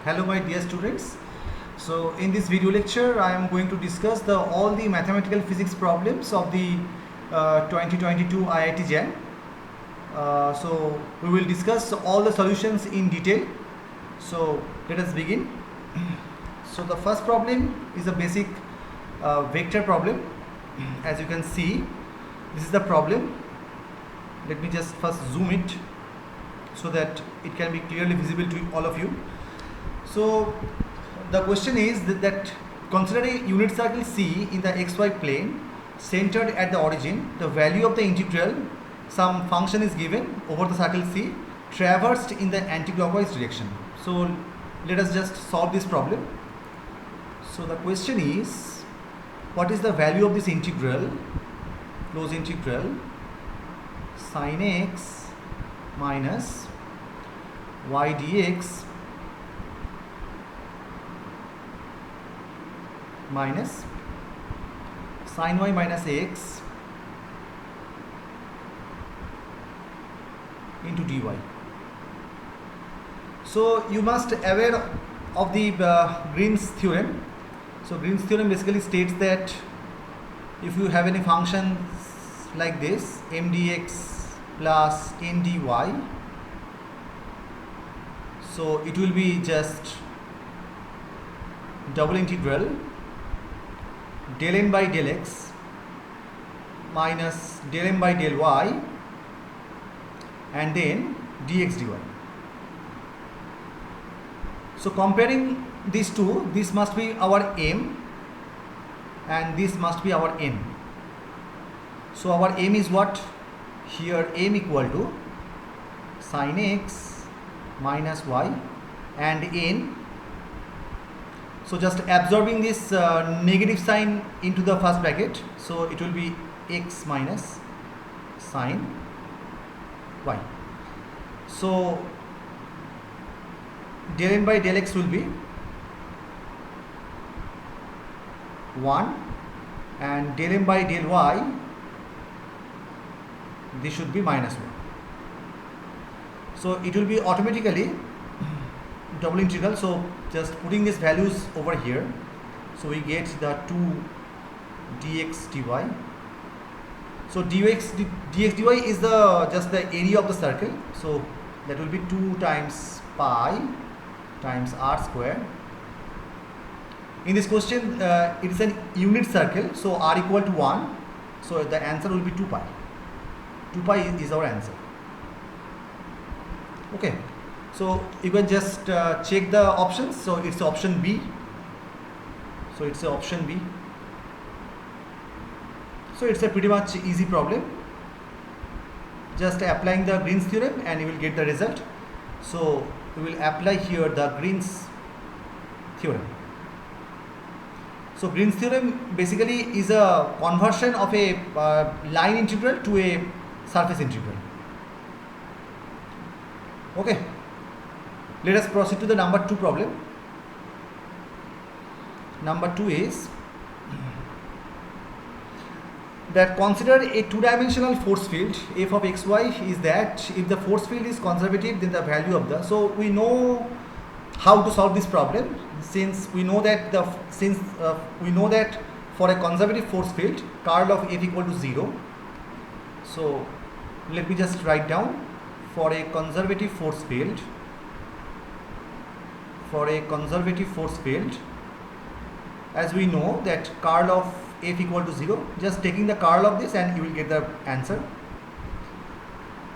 Hello my dear students. So in this video lecture I am going to discuss all the mathematical physics problems of the 2022 IIT Jan. So we will discuss all the solutions in detail. So let us begin. So the first problem is a basic vector problem. As you can see, this is the problem. Let me just first zoom it so that it can be clearly visible to all of you. So the question is that consider a unit circle C in the xy plane centered at the origin. The value of the integral, some function is given over the circle C traversed in the anti-clockwise direction. So let us just solve this problem. So the question is, what is the value of this integral, close integral sin x minus y dx minus sin y minus x into dy. So you must aware of the Green's theorem. So Green's theorem basically states that if you have any functions like this m dx plus n dy, so it will be just double integral del n by del x minus del m by del y and then dx dy. So comparing these two, this must be our m and this must be our n. So our m is what? Here m equal to sin x minus y and n. So just absorbing this negative sign into the first bracket, so it will be x minus sin y. So del n by del x will be 1 and del m by del y, this should be minus 1. So it will be automatically double integral. So just putting these values over here, so we get the 2 dx dy. So dx dy is just the area of the circle, so that will be 2 times pi times r square. In this question it is an unit circle, so r equal to 1, so the answer will be 2 pi. 2 pi is our answer. Okay, so you can just check the options. So it's option B. So it's option B. So it's a pretty much easy problem. Just applying the Green's theorem and you will get the result. So we will apply here the Green's theorem. So Green's theorem basically is a conversion of a line integral to a surface integral. Okay, let us proceed to the number 2 problem. Number 2 is that consider a two-dimensional force field f of xy is that if the force field is conservative, then the value of the, so we know how to solve this problem, since we know that for a conservative force field curl of f equal to 0. So let me just write down, for a conservative force field, as we know that curl of f equal to 0, just taking the curl of this and you will get the answer.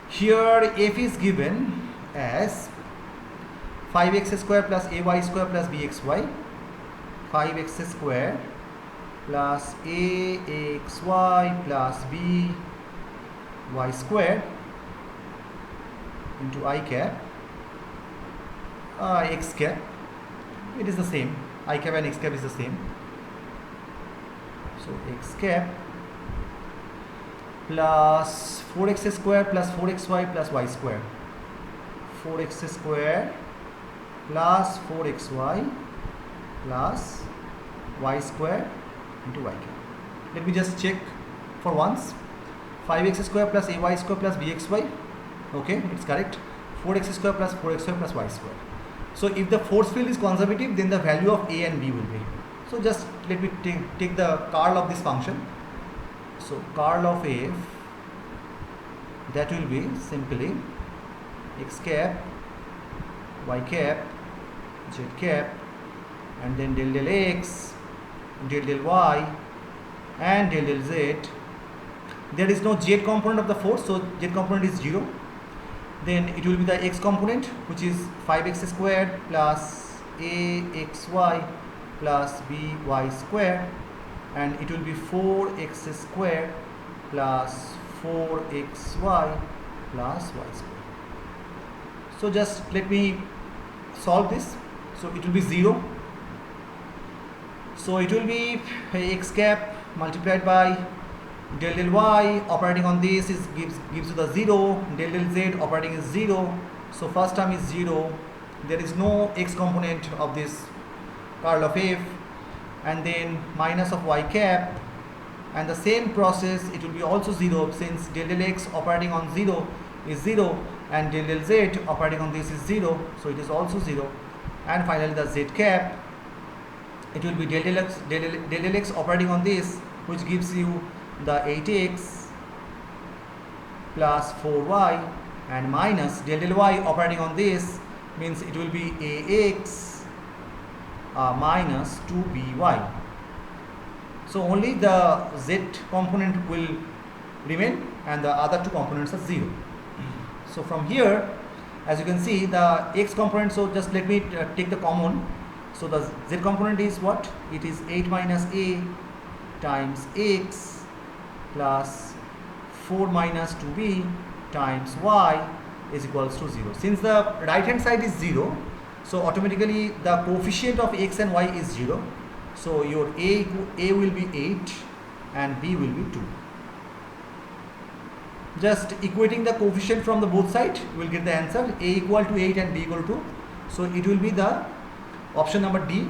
Here f is given as 5x square plus ay square plus bxy, 5x square plus axy plus by square into I cap, x cap, it is the same, I cap and x cap is the same. So x cap plus 4x square plus 4xy plus y square, 4x square plus 4xy plus y square into y cap. Let me just check for once. 5x square plus ay square plus bxy, okay, it's correct. 4x square plus 4xy plus y square. So if the force field is conservative, then the value of A and B will be. So just let me take the curl of this function. So curl of F, that will be simply x cap, y cap, z cap, and then del x, del y, and del z. There is no z component of the force, so z component is 0. Then it will be the x component, which is 5x squared plus axy plus by squared, and it will be 4x squared plus 4xy plus y squared. So just let me solve this. So it will be 0. So it will be x cap multiplied by del y operating on this gives you the 0, del z operating is 0. So first term is 0. There is no x component of this curl of f, and then minus of y cap, and the same process it will be also 0, since del x operating on 0 is 0 and del z operating on this is 0, so it is also 0. And finally the z cap, it will be del x operating on this, which gives you the 8x plus 4y, and minus del y operating on this means it will be ax minus 2by. So only the z component will remain and the other two components are 0. So from here, as you can see, the x component, so just let me take the common. So the z component is what? It is 8 minus a times x plus 4 minus 2b times y is equals to 0. Since the right hand side is 0, so automatically the coefficient of x and y is 0. So your a will be 8 and b will be 2. Just equating the coefficient from the both sides, we will get the answer a equal to 8 and b equal to. So it will be the option number D.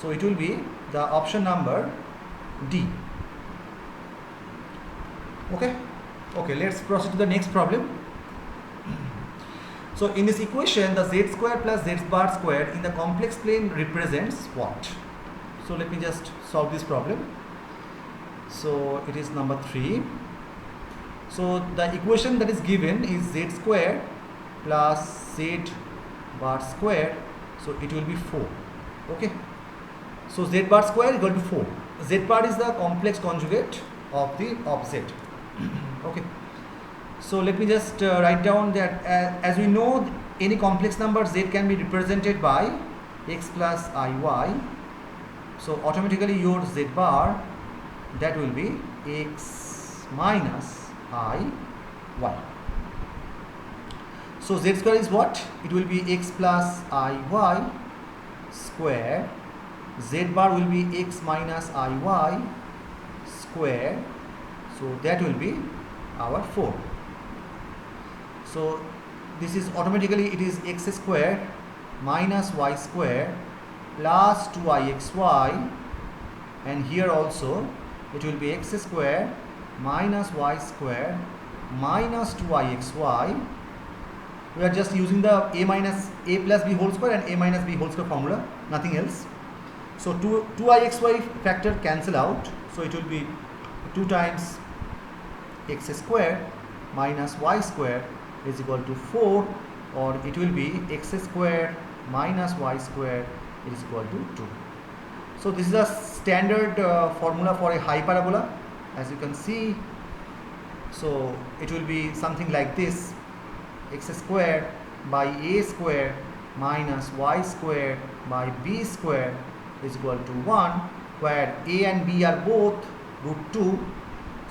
So it will be the option number D. Okay, let's proceed to the next problem. So in this equation, the z square plus z bar square in the complex plane represents what? So let me just solve this problem. So it is number 3. So the equation that is given is z square plus z bar square, so it will be 4. Okay, so z bar square equal to 4. Z bar is the complex conjugate of the z. Okay, so let me just write down that as we know, any complex number z can be represented by x plus iy. So automatically your z bar, that will be x minus iy. So z square is what? It will be x plus iy square. Z bar will be x minus iy square. So that will be our 4. So this is automatically, it is x square minus y square plus 2ixy, and here also it will be x square minus y square minus 2ixy. We are just using the a plus b whole square and a minus b whole square formula, nothing else. So 2ixy factor cancel out, so it will be 2 times x square minus y square is equal to 4, or it will be x square minus y square is equal to 2. So this is a standard formula for a high parabola, as you can see. So it will be something like this: x square by a square minus y square by b square is equal to 1, where a and b are both root 2.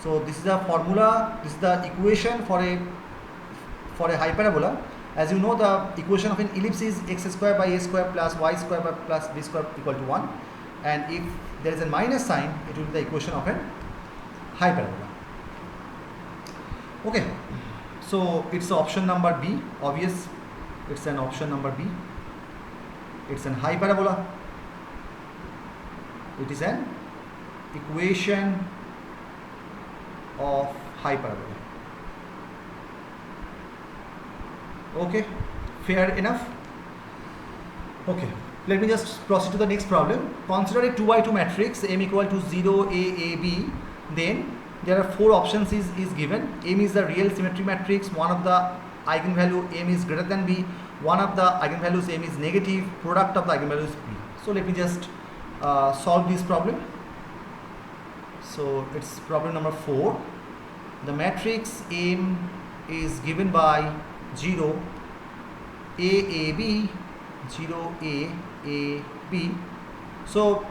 So this is the formula, this is the equation for a hyperbola. As you know, the equation of an ellipse is x square by a square plus y square by plus b square equal to 1, and if there is a minus sign, it will be the equation of a hyperbola. Okay, so it's option number B, obvious, it's an option number B. It's an hyperbola. It is an equation of hyperbola. Okay, fair enough. Okay, let me just proceed to the next problem. Consider a 2 by 2 matrix m equal to 0, a, b. Then there are four options is given. M is the real symmetry matrix. One of the eigenvalue m is greater than b. One of the eigenvalues m is negative. Product of the eigenvalues b. So let me just solve this problem. So it's problem number 4. The matrix M is given by 0 AAB, 0 AAB. So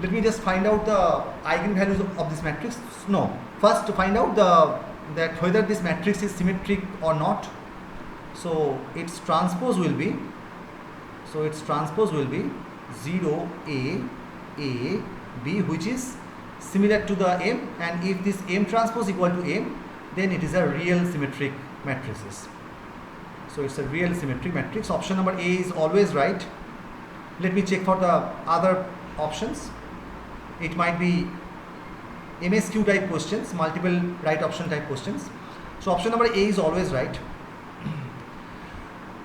let me just find out the eigenvalues of this matrix. No, first to find out that whether this matrix is symmetric or not. So its transpose will be 0 A B, which is similar to the M, and if this M transpose equal to M, then it is a real symmetric matrices. So it's a real symmetric matrix. Option number A is always right. Let me check for the other options. It might be MSQ type questions, multiple right option type questions. So option number A is always right.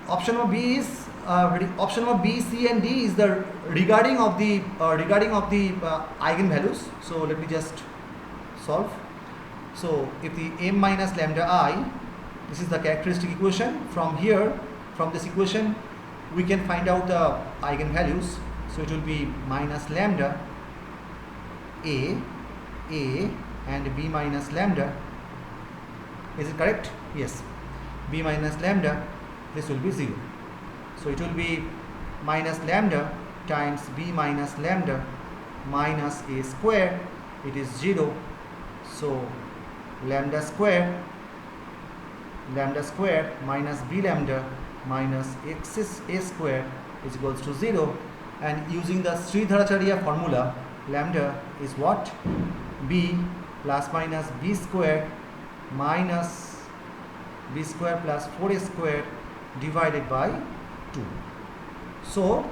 Option number B is option number B, C, and D is the regarding of the eigenvalues. So let me just solve. So if the m minus lambda I, this is the characteristic equation. From here, from this equation, we can find out the eigenvalues. So it will be minus lambda A and B minus lambda. Is it correct? Yes. B minus lambda, this will be 0. So it will be minus lambda times b minus lambda minus a square. It is 0. So lambda square minus b lambda minus x a square is equals to 0. And using the Sridharacharya formula, lambda is what? B plus minus b square minus b square plus 4a square divided by 2. So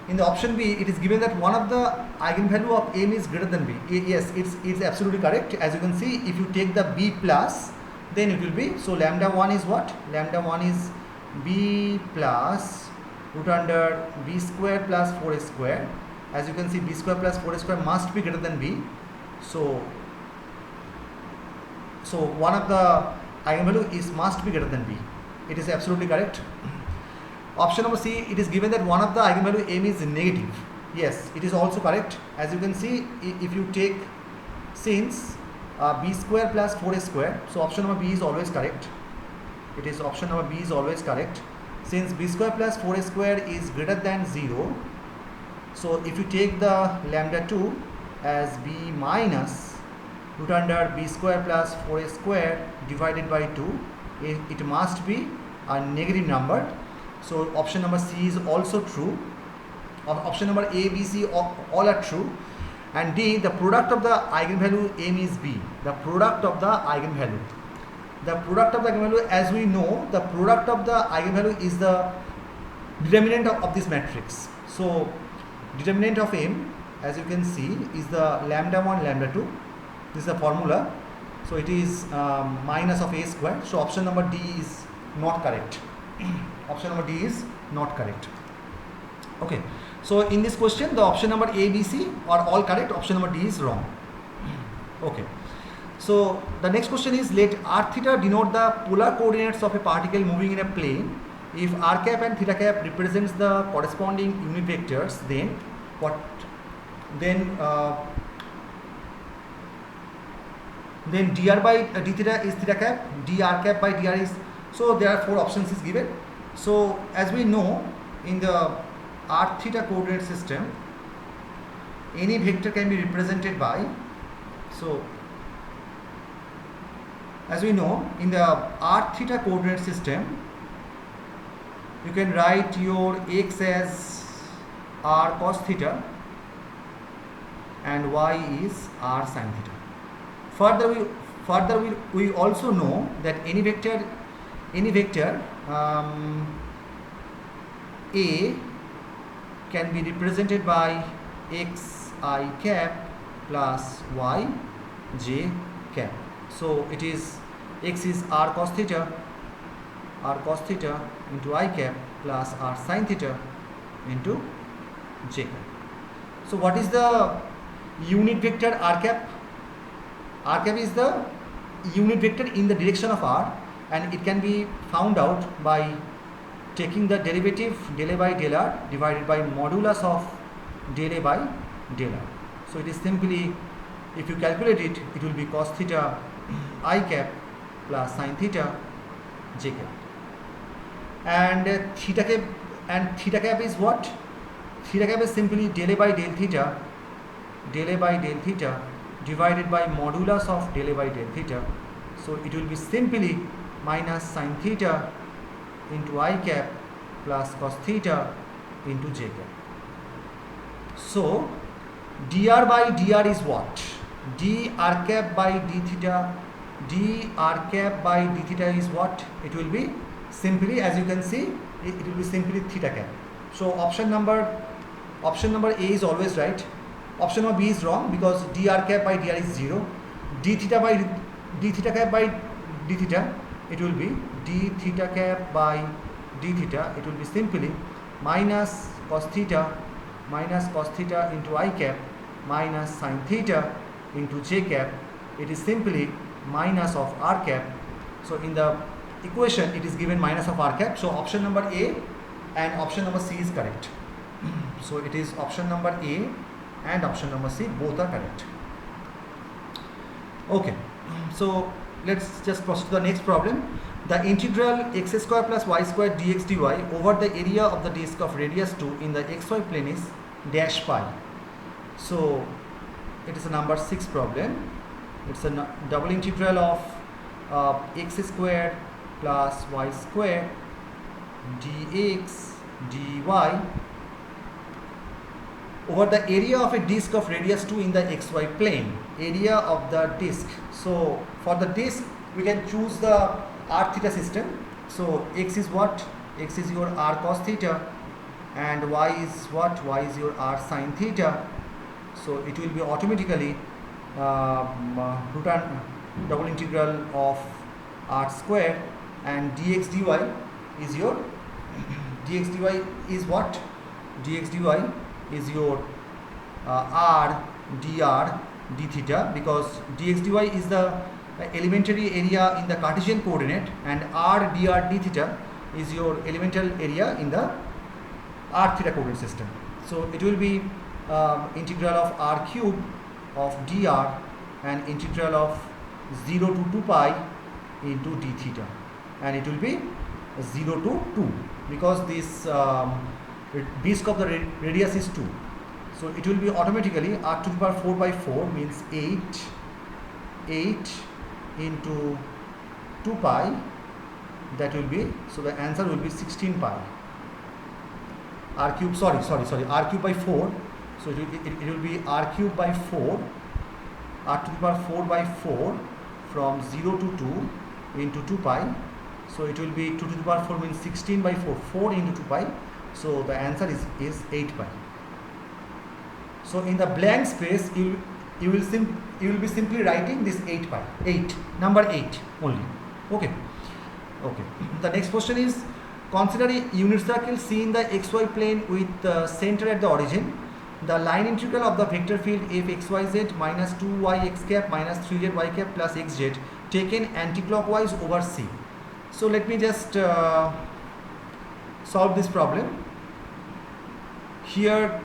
in the option B, it is given that one of the eigenvalue of m is greater than b. Yes, it's absolutely correct. As you can see, if you take the b plus, then it will be, so lambda 1 is what? Lambda 1 is b plus root under b square plus 4a square. As you can see, b square plus 4a square must be greater than b. So one of the eigenvalue must be greater than b. It is absolutely correct. Option number C, it is given that one of the eigenvalue m is negative. Yes, it is also correct. As you can see, if you take, since b square plus 4a square, so option number B is always correct. It is option number B is always correct. Since b square plus 4a square is greater than 0, so if you take the lambda 2 as b minus root under b square plus 4a square divided by 2, it must be a negative number. So option number C is also true. Option number A, B, C all are true. And D, the product of the eigenvalue m is b. The product of the eigenvalue. The product of the eigenvalue, as we know, the product of the eigenvalue is the determinant of this matrix. So determinant of m, as you can see, is the lambda 1, lambda 2. This is the formula. So it is minus of a square. So option number D is not correct. Option number D is not correct. Okay. So in this question, the option number A, B, C are all correct. Option number D is wrong. Okay. So the next question is, let r theta denote the polar coordinates of a particle moving in a plane. If r cap and theta cap represents the corresponding unit vectors, then what? Then dr by d theta is theta cap, dr cap by dr is. So there are four options is given. So as we know, in the r theta coordinate system, any vector can be represented by, so as we know, in the r theta coordinate system, you can write your x as r cos theta and y is r sin theta. Further we also know that any vector A can be represented by x I cap plus y j cap. So it is x is r cos theta into I cap plus r sin theta into j cap. So what is the unit vector r cap? R cap is the unit vector in the direction of r, and it can be found out by taking the derivative del a by del r divided by modulus of del a by del r. So it is simply, if you calculate it, it will be cos theta I cap plus sin theta j cap. And theta cap is what? Theta cap is simply del a by del theta divided by modulus of del a by del theta. So it will be simply minus sin theta into I cap plus cos theta into j cap. So dr by dr is what? Dr cap by d theta. Dr cap by d theta is what? It will be simply, as you can see, it will be simply theta cap. So option number A is always right. Option number B is wrong because dr cap by dr is 0. D theta cap by d theta, it will be d theta cap by d theta. It will be simply minus cos theta into I cap minus sin theta into j cap. It is simply minus of r cap. So in the equation it is given minus of r cap. So option number A and option number C is correct. So it is option number A and option number C, both are correct. Okay, so let's just proceed to the next problem. The integral x square plus y square dx dy over the area of the disk of radius 2 in the xy plane is dash pi. So it is a number 6 problem. It's a double integral of x square plus y square dx dy over the area of a disk of radius 2 in the xy plane. Area of the disk. So for the disk we can choose the r theta system. So x is what? X is your r cos theta, and y is what? Y is your r sin theta. So it will be automatically double integral of r square, and dx dy is your dx dy is what? Dx dy is your r dr d theta, because dx dy is the elementary area in the Cartesian coordinate, and r dr d theta is your elemental area in the r theta coordinate system. So it will be integral of r cube of dr and integral of 0 to 2 pi into d theta, and it will be 0 to 2 because this disk of the radius is 2. So it will be automatically r to the power 4 by 4 means 8 into 2 pi, that will be, so the answer will be 16 pi. R cube, sorry, r cube by 4. So it will be r cube by 4, r to the power 4 by 4 from 0 to 2 into 2 pi. So it will be 2 to the power 4 means 16 by 4, 4 into 2 pi. So the answer is 8 pi. So in the blank space you will be simply writing this 8 pi, number 8 only. Okay. The next question is, consider a unit circle C in the xy plane with the center at the origin. The line integral of the vector field f xyz minus 2y x cap minus 3z y cap plus xz taken anti-clockwise over C. So let me just solve this problem. Here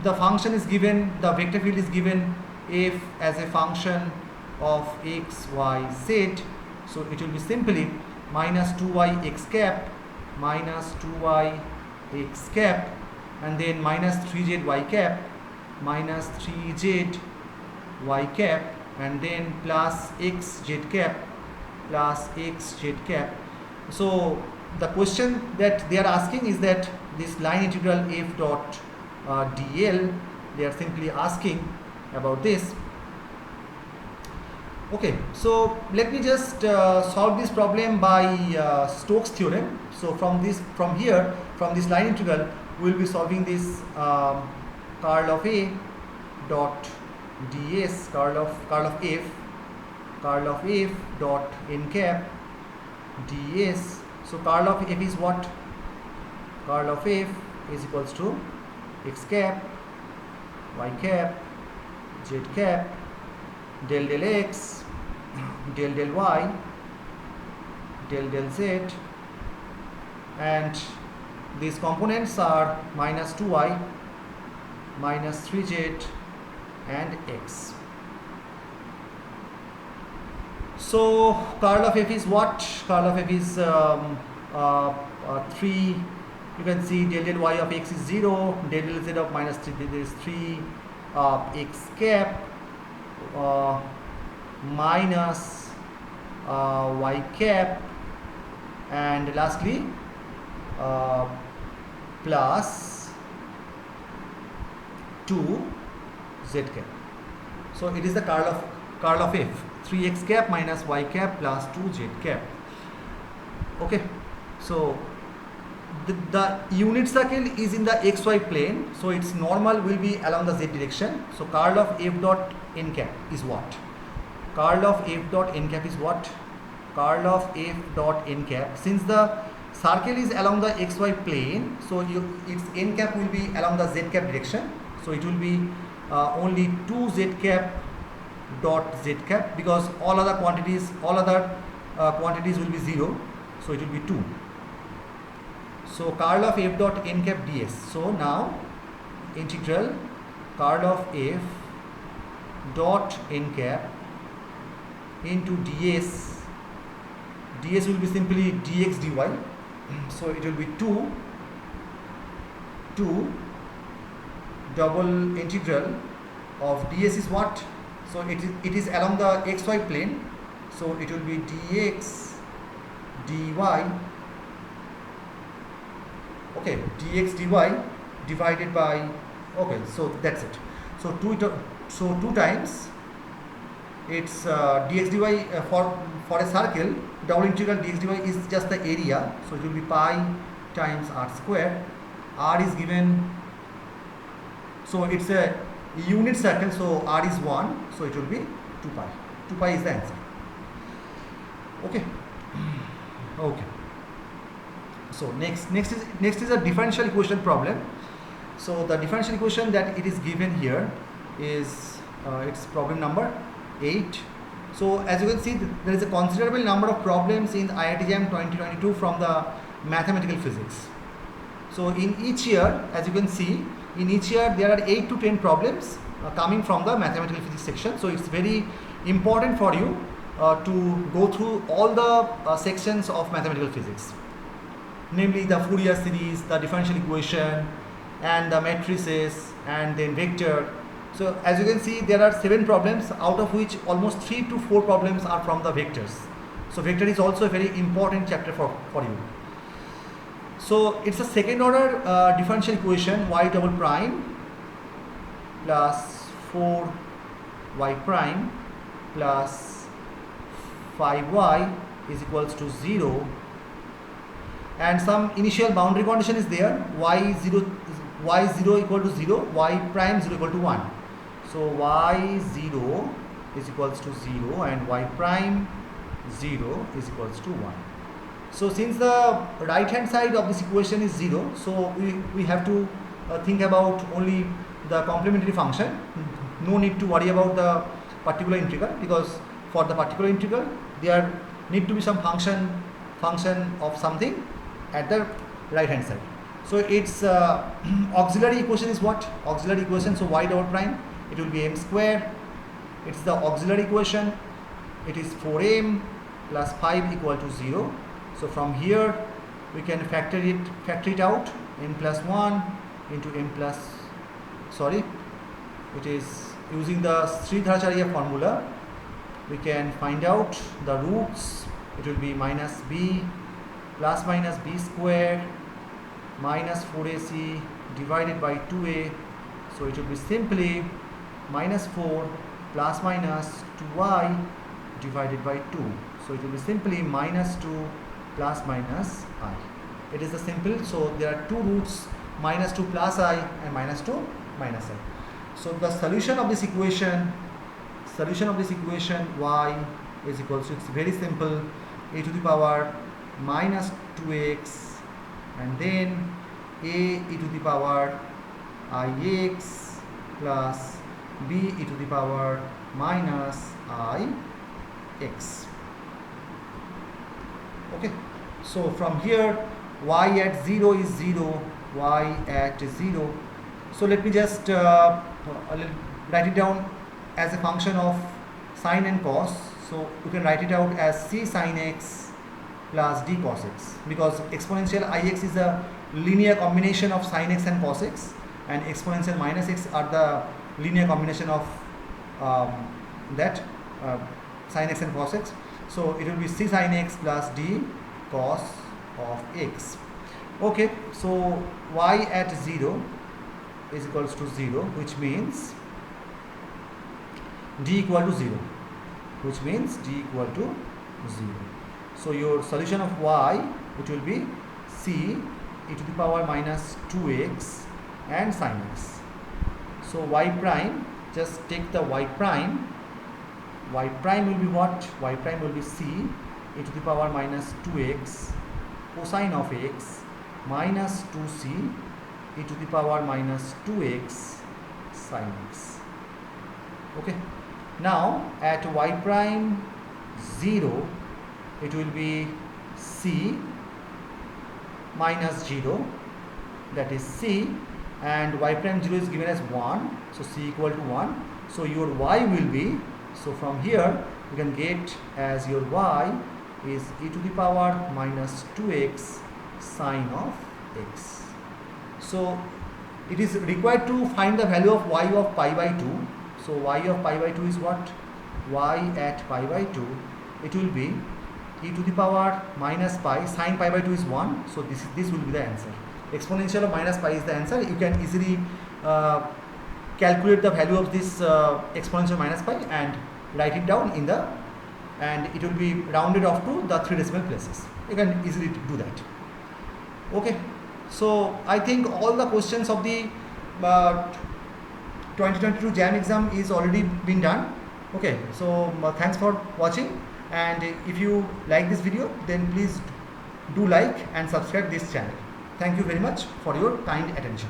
the function is given, the vector field is given f as a function of x, y, z. So it will be simply minus 2y x cap minus 2y x cap, and then minus 3z y cap minus 3z y cap, and then plus x z cap plus x z cap. So the question that they are asking is that this line integral f dot dl, they are simply asking about this. Okay, so let me just solve this problem by Stokes theorem. So from this line integral we will be solving this curl of a dot ds, curl of f dot n cap ds. So curl of f is what? Curl of f is equals to x cap, y cap, z cap, del del x, del y, del z, and these components are minus 2y, minus 3z and x. So curl of f is what? Curl of f is 3. You can see del y of x is 0, del z of minus 3, there is 3, x cap minus y cap, and lastly plus 2 z cap. So it is the curl of f, 3x cap minus y cap plus 2 z cap. Okay, so the unit circle is in the xy plane, so its normal will be along the z direction. So curl of f dot n cap is what? Curl of f dot n cap is what? Curl of f dot n cap, since the circle is along the xy plane, so its n cap will be along the z cap direction, so it will be only 2 z cap dot z cap, because all other quantities will be 0, so it will be 2. So curl of f dot n cap ds. So now integral curl of f dot n cap into ds will be simply dx dy. So it will be 2 double integral of ds is what? So it is along the xy plane, so it will be dx dy, okay, dx dy divided by, okay, so that's it. So 2 times it's dx dy for a circle, double integral dx dy is just the area, so it will be pi times r square. R is given, so it's a unit circle, so r is 1, so it will be 2 pi. 2 pi is the answer. Okay. Okay. So next is a differential equation problem. So the differential equation that it is given here is it's problem number 8. So as you can see, there is a considerable number of problems in IIT JAM 2022 from the mathematical physics. So in each year, as you can see, in each year there are 8 to 10 problems coming from the mathematical physics section. So it's very important for you to go through all the sections of mathematical physics, namely the Fourier series, the differential equation, and the matrices, and then vector. So as you can see, there are 7 problems, out of which almost 3 to 4 problems are from the vectors. So vector is also a very important chapter for you. So it's a second order differential equation, y double prime plus 4y prime plus 5y is equals to 0, and some initial boundary condition is there, y0 equal to 0, y prime 0 equal to 1. So y0 is equals to 0 and y prime 0 is equals to 1. So since the right hand side of this equation is 0, so we have to think about only the complementary function. No need to worry about the particular integral, because for the particular integral there need to be some function of something at the right hand side. So its auxiliary equation is what? Auxiliary equation, so y double prime, it will be m square. It's the auxiliary equation. It is 4m plus 5 equal to 0. So from here we can factor it out, n plus 1 into m plus, sorry, it is using the Sridharacharya formula. We can find out the roots. It will be minus b plus minus b square minus 4ac divided by 2a. So it will be simply minus 4 plus minus 2y divided by 2. So it will be simply minus 2 plus minus I. It is the simple. So there are 2 roots, minus 2 plus I and minus 2 minus I. So the solution of this equation y is equals to, it's very simple, a to the power minus 2x and then a e to the power ix plus b e to the power minus ix. Okay, so from here y at 0 is 0, y at 0. So let me just write it down as a function of sine and cos. So you can write it out as c sin x plus d cos x, because exponential ix is a linear combination of sin x and cos x, and exponential minus x are the linear combination of sin x and cos x. So it will be c sin x plus d cos of x. Okay, so y at 0 is equals to 0, which means d equal to 0, which means d equal to 0. So your solution of y, which will be c e to the power minus 2x and sin x. So y prime, just take the y prime. Y prime will be what? Y prime will be c e to the power minus 2x cosine of x minus 2c e to the power minus 2x sin x. Okay. Now at y prime 0, it will be c minus 0, that is c, and y prime 0 is given as 1, so c equal to 1. So your y will be, so from here you can get as your y is e to the power minus 2x sine of x. So it is required to find the value of y of pi by 2. So y of pi by 2 is what? Y at pi by 2, it will be e to the power minus pi, sine pi by 2 is 1, so this will be the answer. Exponential of minus pi is the answer. You can easily calculate the value of this exponential minus pi and write it down in the, and it will be rounded off to the 3 decimal places. You can easily do that. Okay, so I think all the questions of the 2022 JAM exam is already been done. Okay, so thanks for watching, and if you like this video, then please do like and subscribe this channel. Thank you very much for your kind attention.